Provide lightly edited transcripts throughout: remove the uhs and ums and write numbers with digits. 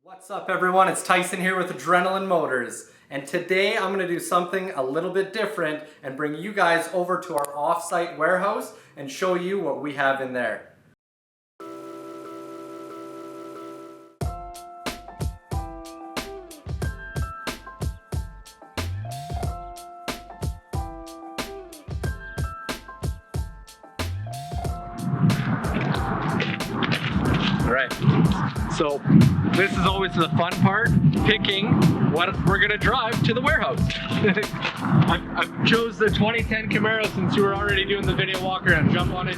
What's up everyone, it's Tyson here with Adrenalin Motors, and today I'm going to do something a little bit different and bring you guys over to our off-site warehouse and show you what we have in there. Alright, so this is always the fun part, picking what we're going to drive to the warehouse. I chose the 2010 Camaro since you were already doing the video walk around. Jump on it.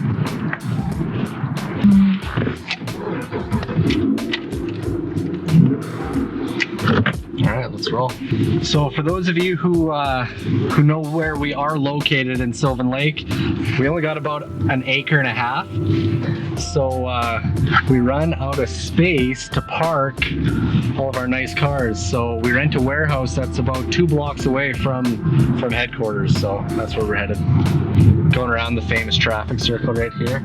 Alright, let's roll. So for those of you who know where we are located in Sylvan Lake, we only got about an acre and a half. So we run out of space to park all of our nice cars. So we rent a warehouse that's about 2 blocks away from headquarters. So that's where we're headed. Going around the famous traffic circle right here.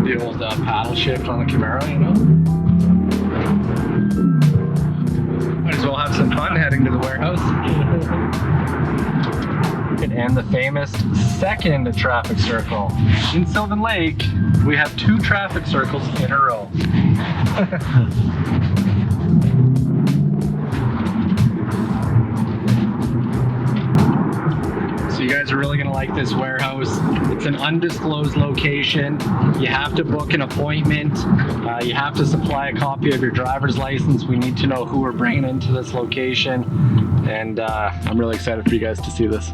The old paddle shift on the Camaro, you know? Might as well have some fun heading to the warehouse. And the famous second traffic circle. In Sylvan Lake, we have 2 traffic circles in a row. So you guys are really gonna like this warehouse. It's an undisclosed location. You have to book an appointment. You have to supply a copy of your driver's license. We need to know who we're bringing into this location. And I'm really excited for you guys to see this.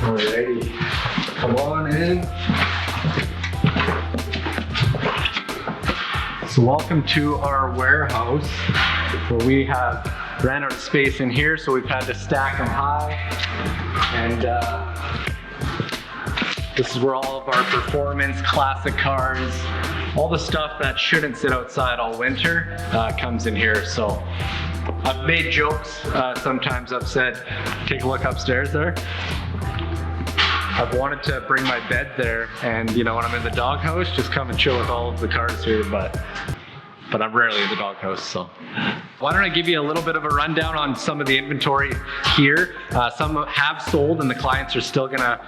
Alrighty, come on in. So welcome to our warehouse where we have ran out of space in here, so we've had to stack them high. And this is where all of our performance classic cars, all the stuff that shouldn't sit outside all winter comes in here. So I've made jokes, sometimes I've said, take a look upstairs there. I've wanted to bring my bed there and, you know, when I'm in the doghouse, just come and chill with all of the cars here, but I'm rarely in the doghouse, so. Why don't I give you a little bit of a rundown on some of the inventory here. Some have sold and the clients are still gonna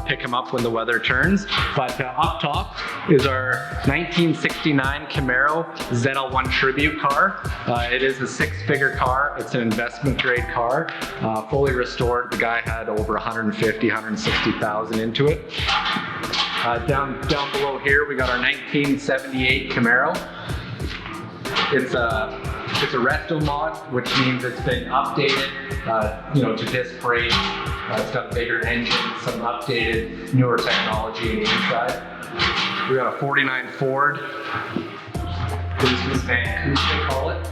pick them up when the weather turns. But up top is our 1969 Camaro ZL1 Tribute car. It is a 6-figure car. It's an investment grade car, fully restored. The guy had over 150, 160,000 into it. Down below here, we got our 1978 Camaro. It's a resto mod, which means it's been updated, you know, to disc brakes. It's got a bigger engine, some updated, newer technology in the inside. We got a 49 Ford Business Van Coupe, they call it.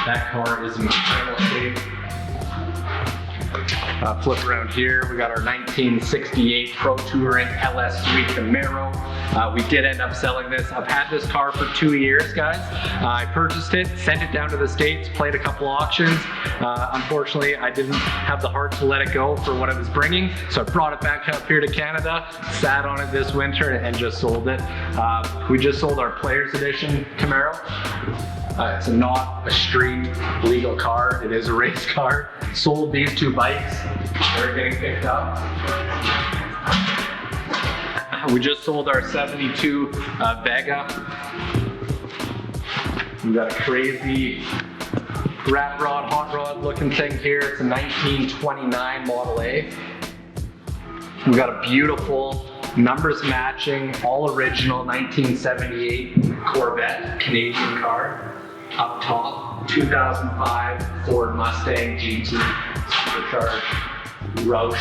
That car is in incredible shape. Flip around here, we got our 1968 Pro Touring LS3 Camaro. We did end up selling this. I've had this car for 2 years, guys. I purchased it, sent it down to the States, played a couple auctions. Unfortunately, I didn't have the heart to let it go for what it was bringing, so I brought it back up here to Canada, sat on it this winter, and just sold it. We just sold our Players Edition Camaro. It's not a street legal car, it is a race car. Sold these 2 bikes, they're getting picked up. We just sold our 72 Vega. We got a crazy rat rod, hot rod looking thing here. It's a 1929 Model A. We got a beautiful numbers matching, all original 1978 Corvette Canadian car. Up top, 2005 Ford Mustang GT supercharged Roush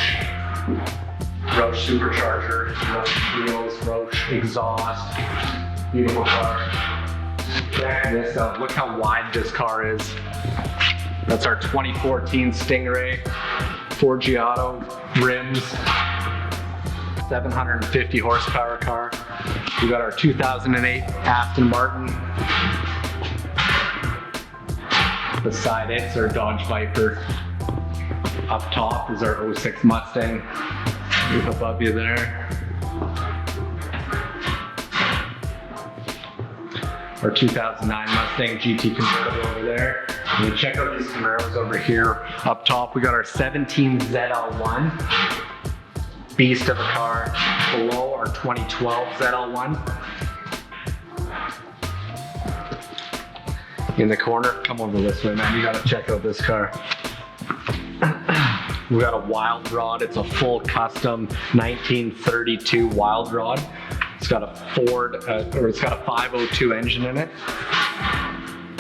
supercharger, Roush wheels, Roush exhaust. Beautiful car. Check this out. Look how wide this car is. That's our 2014 Stingray, Forgiato rims, 750 horsepower car. We got our 2008 Aston Martin. Beside it's our Dodge Viper. Up top is our '06 Mustang, above you there. Our 2009 Mustang GT convertible over there. And then check out these Camaros over here. Up top, we got our 17 ZL1, beast of a car. Below, our 2012 ZL1. In the corner, come over this way, man. You gotta check out this car. We got a Wild Rod. It's a full custom 1932 Wild Rod. It's got a it's got a 502 engine in it.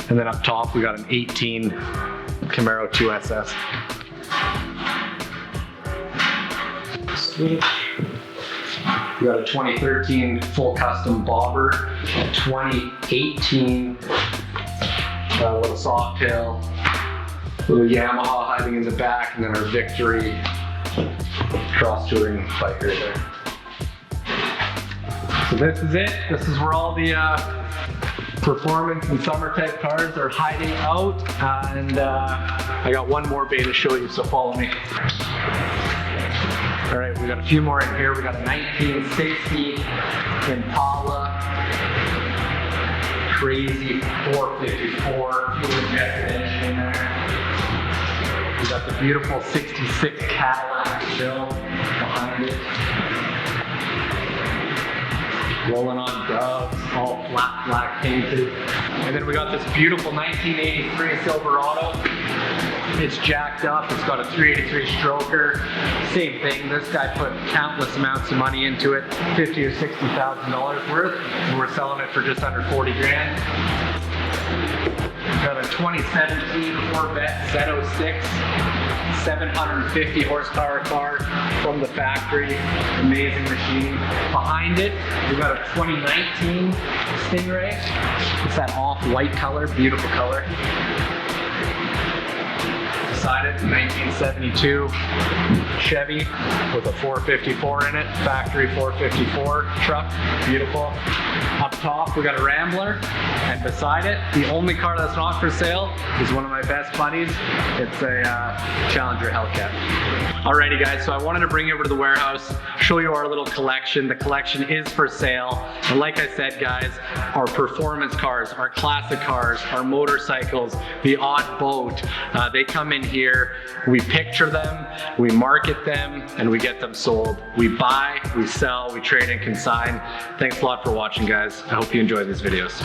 And then up top, we got an 18 Camaro 2SS. Sweet. We got a 2013 full custom bobber, a 2018 little Softail, little Yamaha hiding in the back, and then our Victory cross touring bike right there. So this is it. This is where all the performance and summer type cars are hiding out. And I got one more bay to show you, so follow me. All right, we got a few more in here. We got a 1960 Impala, crazy 454 fuel injected engine in there. We got the beautiful 66 Cadillac still behind it. Rolling on dubs, all flat black painted. And then we got this beautiful 1983 Silverado. It's jacked up, it's got a 383 stroker. Same thing, this guy put countless amounts of money into it, $50,000 or $60,000 worth. And we're selling it for just under 40 grand. Got a 2017 Corvette Z06, 750 horsepower car from the factory. Amazing machine. Behind it, we got a 2019 Stingray. It's that off-white color, beautiful color. Beside it, 1972 Chevy with a 454 in it, factory 454 truck, beautiful. Up top, we got a Rambler, and beside it, the only car that's not for sale is one of my best buddies. It's a Challenger Hellcat. Alrighty guys, so I wanted to bring you over to the warehouse, show you our little collection. The collection is for sale, and like I said guys, our performance cars, our classic cars, our motorcycles, the odd boat, they come in here, we picture them, we market them, and we get them sold. We buy, we sell, we trade and consign. Thanks a lot for watching guys. I hope you enjoy these videos.